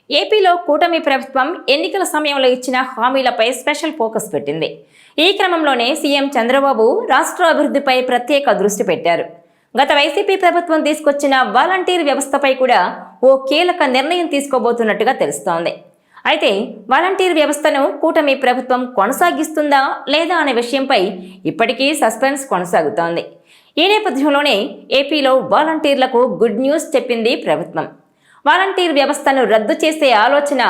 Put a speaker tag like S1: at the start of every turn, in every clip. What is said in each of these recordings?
S1: ఏపీలో కూటమి ప్రభుత్వం ఎన్నికల సమయంలో ఇచ్చిన హామీలపై స్పెషల్ ఫోకస్ పెట్టింది. ఈ క్రమంలోనే సీఎం చంద్రబాబు రాష్ట్ర అభివృద్ధిపై ప్రత్యేక దృష్టి పెట్టారు. గత వైసీపీ ప్రభుత్వం తీసుకొచ్చిన వాలంటీర్ వ్యవస్థపై కూడా ఓ కీలక నిర్ణయం తీసుకోబోతున్నట్టుగా తెలుస్తోంది. అయితే వాలంటీర్ వ్యవస్థను కూటమి ప్రభుత్వం కొనసాగిస్తుందా లేదా అనే విషయంపై ఇప్పటికీ సస్పెన్స్ కొనసాగుతోంది. ఈ నేపథ్యంలోనే ఏపీలో వాలంటీర్లకు గుడ్ న్యూస్ చెప్పింది ప్రభుత్వం. వాలంటీర్ వ్యవస్థను రద్దు చేసే ఆలోచన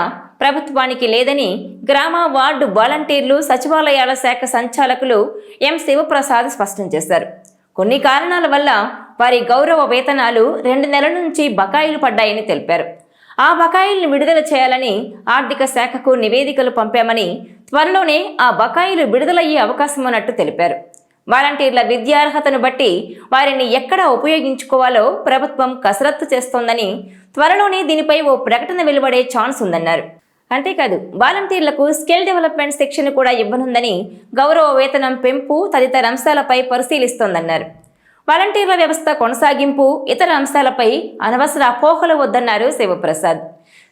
S1: ప్రభుత్వానికి లేదని గ్రామ వార్డు వాలంటీర్లు సచివాలయాల శాఖ సంచాలకులు ఎం శివప్రసాద్ స్పష్టం చేశారు. కొన్ని కారణాల వల్ల వారి గౌరవ వేతనాలు 2 నెలల నుంచి బకాయిలు పడ్డాయని తెలిపారు. ఆ బకాయిలను విడుదల చేయాలని ఆర్థిక శాఖకు నివేదికలు పంపామని, త్వరలోనే ఆ బకాయిలు విడుదలయ్యే అవకాశం ఉన్నట్టు తెలిపారు. వాలంటీర్ల విద్యార్హతను బట్టి వారిని ఎక్కడ ఉపయోగించుకోవాలో ప్రభుత్వం కసరత్తు చేస్తోందని, త్వరలోనే దీనిపై ఓ ప్రకటన వెలువడే ఛాన్స్ ఉందన్నారు. అంతేకాదు వాలంటీర్లకు స్కిల్ డెవలప్మెంట్ శిక్షణ కూడా ఇవ్వనుందని, గౌరవ వేతనం పెంపు తదితర అంశాలపై పరిశీలిస్తోందన్నారు. వాలంటీర్ల వ్యవస్థ కొనసాగింపు ఇతర అంశాలపై అనవసర అపోహలు వద్దన్నారు శివప్రసాద్.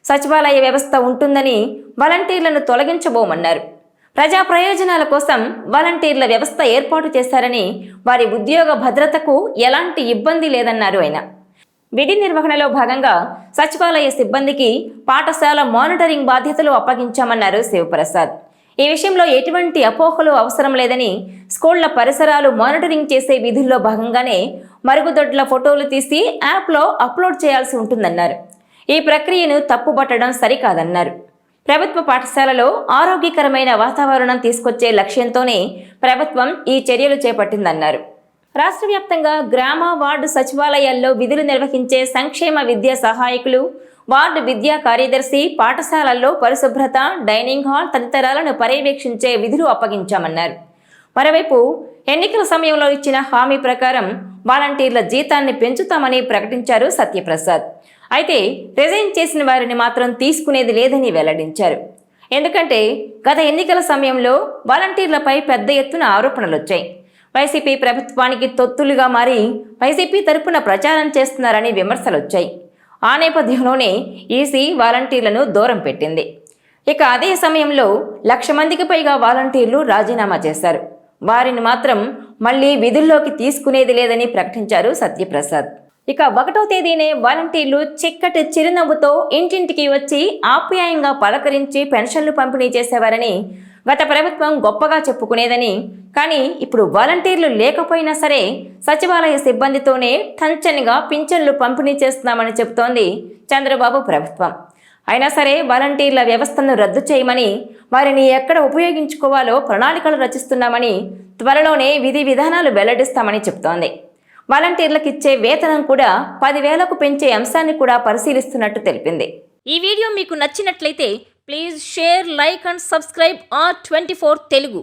S1: సచివాలయ వ్యవస్థ ఉంటుందని వాలంటీర్లను తొలగించబోమన్నారు. ప్రజా ప్రయోజనాల కోసం వాలంటీర్ల వ్యవస్థ ఏర్పాటు చేశారని, వారి ఉద్యోగ భద్రతకు ఎలాంటి ఇబ్బంది లేదన్నారు ఆయన. విధి నిర్వహణలో భాగంగా సచివాలయ సిబ్బందికి పాఠశాల మానిటరింగ్ బాధ్యతలు అప్పగించామన్నారు శివప్రసాద్. ఈ విషయంలో ఎటువంటి అపోహలు అవసరం లేదని, స్కూళ్ల పరిసరాలు మానిటరింగ్ చేసే విధుల్లో భాగంగానే మరుగుదొడ్ల ఫోటోలు తీసి యాప్లో అప్లోడ్ చేయాల్సి ఉంటుందన్నారు. ఈ ప్రక్రియను తప్పుపట్టడం సరికాదన్నారు. ప్రభుత్వ పాఠశాలలో ఆరోగ్యకరమైన వాతావరణం తీసుకొచ్చే లక్ష్యంతోనే ప్రభుత్వం ఈ చర్యలు చేపట్టిందన్నారు. రాష్ట్ర వ్యాప్తంగా గ్రామ వార్డు సచివాలయాల్లో విధులు నిర్వహించే సంక్షేమ విద్యా సహాయకులు, వార్డు విద్యా కార్యదర్శి పాఠశాలల్లో పరిశుభ్రత, డైనింగ్ హాల్ తదితరాలను పర్యవేక్షించే విధులు అప్పగించామన్నారు. మరోవైపు ఎన్నికల సమయంలో ఇచ్చిన హామీ ప్రకారం వాలంటీర్ల జీతాన్ని పెంచుతామని ప్రకటించారు సత్యప్రసాద్. అయితే రిజైన్ చేసిన వారిని మాత్రం తీసుకునేది లేదని వెల్లడించారు. ఎందుకంటే గత ఎన్నికల సమయంలో వాలంటీర్లపై పెద్ద ఎత్తున ఆరోపణలు వచ్చాయి. వైసీపీ ప్రభుత్వానికి తొత్తులుగా మారి వైసీపీ తరపున ప్రచారం చేస్తున్నారని విమర్శలు వచ్చాయి. ఆ నేపథ్యంలోనే ఈసీ వాలంటీర్లను దూరం పెట్టింది. ఇక అదే సమయంలో 1,00,000 మందికి పైగా వాలంటీర్లు రాజీనామా చేశారు. వారిని మాత్రం మళ్లీ విధుల్లోకి తీసుకునేది లేదని ప్రకటించారు సత్యప్రసాద్. ఇక 1వ తేదీనే వాలంటీర్లు చిక్కటి చిరునవ్వుతో ఇంటింటికి వచ్చి ఆప్యాయంగా పలకరించి పెన్షన్లు పంపిణీ చేసేవారని, గత ప్రభుత్వం గొప్పగా చెప్పుకునేదని, కానీ ఇప్పుడు వాలంటీర్లు లేకపోయినా సరే సచివాలయ సిబ్బందితోనే టంచన్గా పింఛన్లు పంపిణీ చేస్తున్నామని చెబుతోంది చంద్రబాబు ప్రభుత్వం. అయినా సరే వాలంటీర్ల వ్యవస్థను రద్దు చేయమని, వారిని ఎక్కడ ఉపయోగించుకోవాలో ప్రణాళికలు రచిస్తున్నామని, త్వరలోనే విధి విధానాలు వెల్లడిస్తామని చెబుతోంది. వాలంటీర్లకు ఇచ్చే వేతనం కూడా 10,000కు పెంచే అంశాన్ని కూడా పరిశీలిస్తున్నట్టు తెలిపింది. ఈ వీడియో మీకు నచ్చినట్లయితే please share, like and subscribe R24 Telugu.